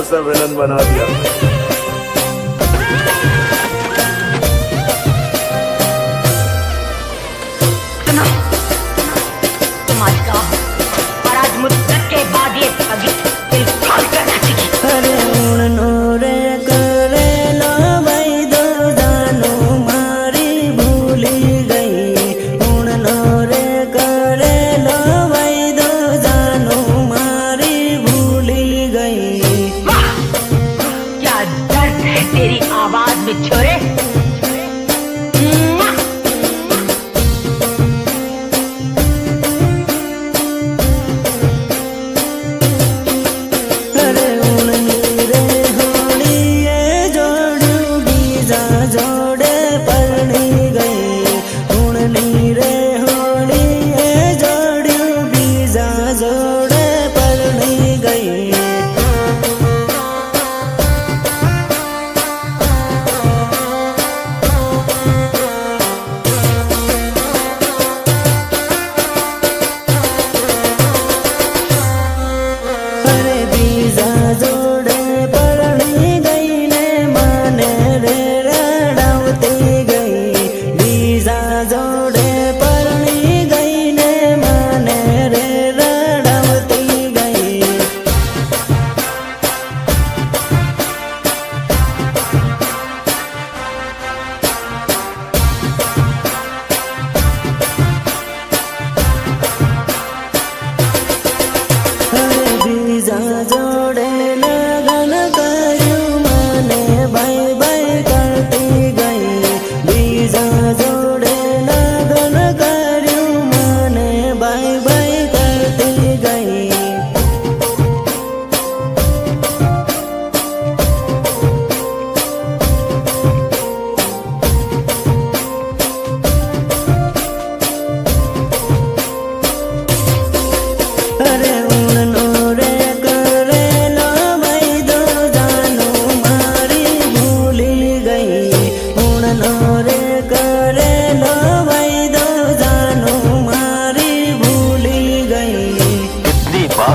उसने विलन बना दिया। तेरी आवाज में छोरे जोड़े लगन करूं माने बाय बाय करती गई बीजा जोड़े लगन करूं माने बाय बाय करती गई। अरे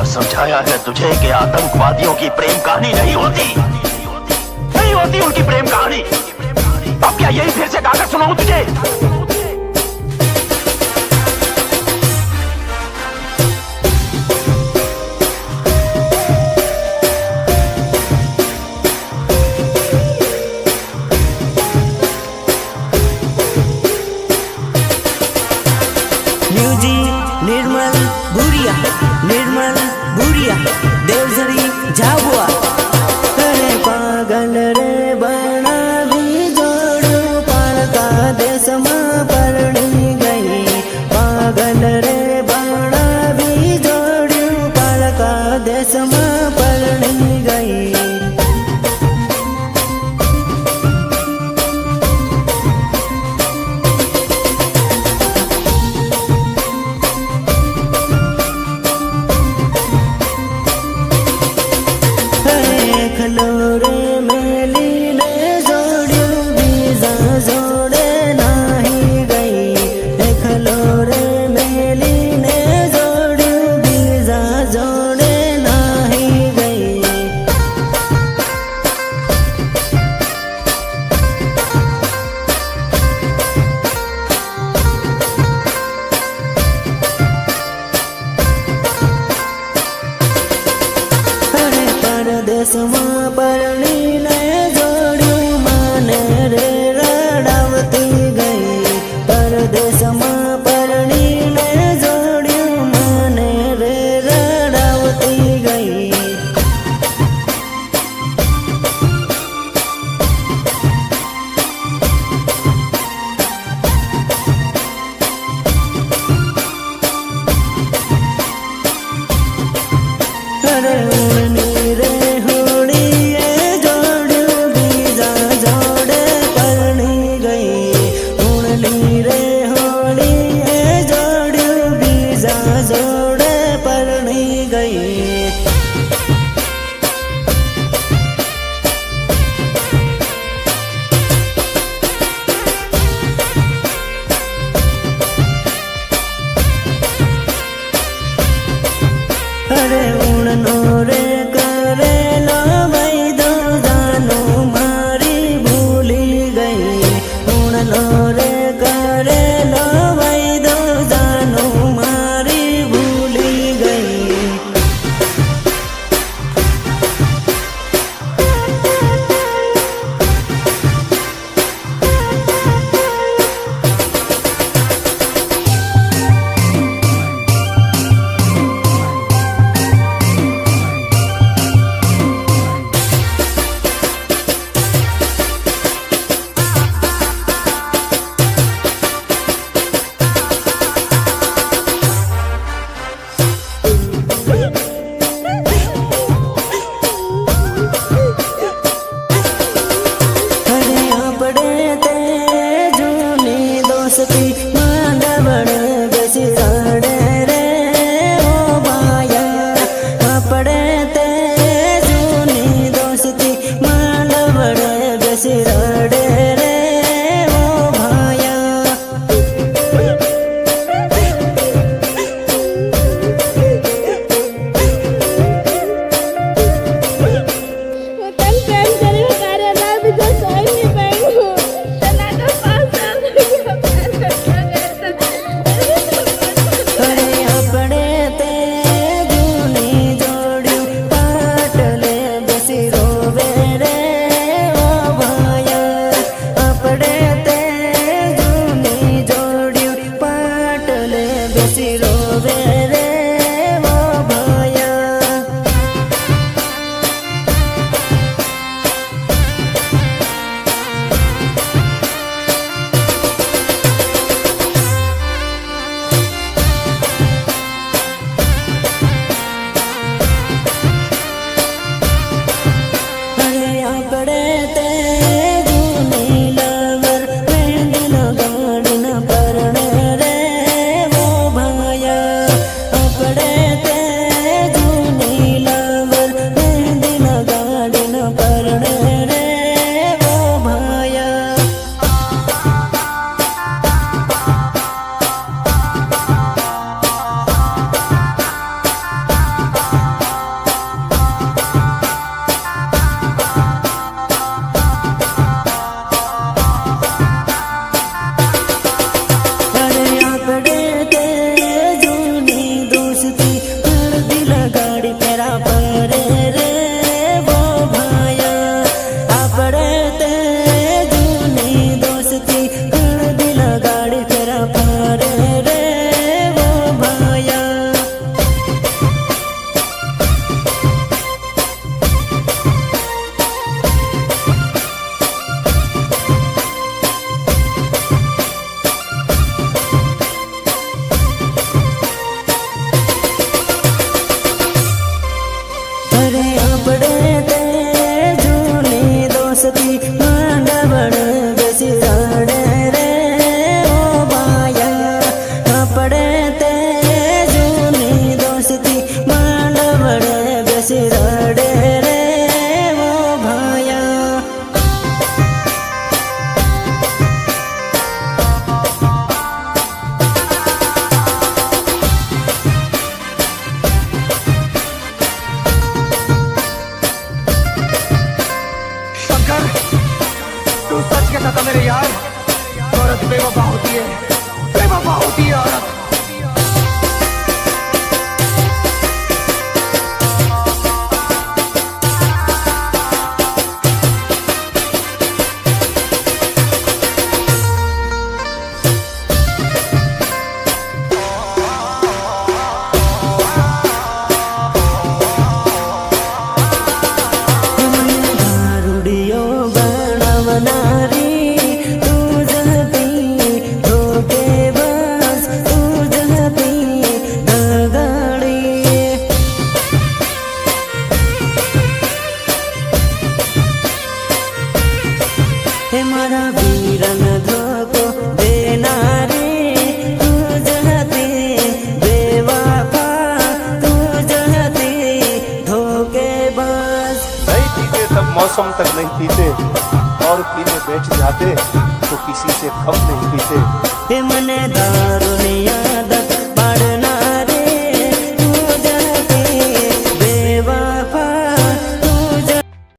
समझाया है तुझे कि आतंकवादियों की प्रेम कहानी नहीं होती, नहीं होती उनकी प्रेम कहानी। अब क्या यही फिर से गाकर सुनाऊं तुझे? निर्मल भूरिया, निर्मल भूरिया, देवसरी झाबुआ। अरे पागल रे बना भी जोड़ू पालका देश में परणी गई, पागल रे बना भी जोड़ू पालका देश में परणी गई। खलोरे मेली ने जोड़ू बीजा जोड़े नाही गई, खलोरे मेली ने जोड़ू बीजा जोड़े नाही गई। अरे परदेश में परणी ने जोड़ू माने रे रड़ावती गई, परदेश में परणी ने जोड़ू माने रे रड़ावती गई। अरे उड़नी रे होड़ी जो दोस्ती માંડવડ બેસી રડે રે ઓ ભાયા આપણે તે જૂની દોસ્તી માંડવડ બેસી રડે રે ઓ ભાયા शंकर, तू सच कहता था मेरे यार, औरत बेवफा होती है, बेवफा होती है औरत। દારૂડિયો બનાવનારી તું જ હતી ધોકેબાજ તું જ હતી દગાડી હે મારા વીરન ધોકો દેનારી તું જ હતી બેવફા તું જ હતી ધોકેબાજ नहीं पीते तब मौसम तक नहीं पीते और पीने बैठ जाते तो किसी से कम नहीं पीते हे मने दारुनिया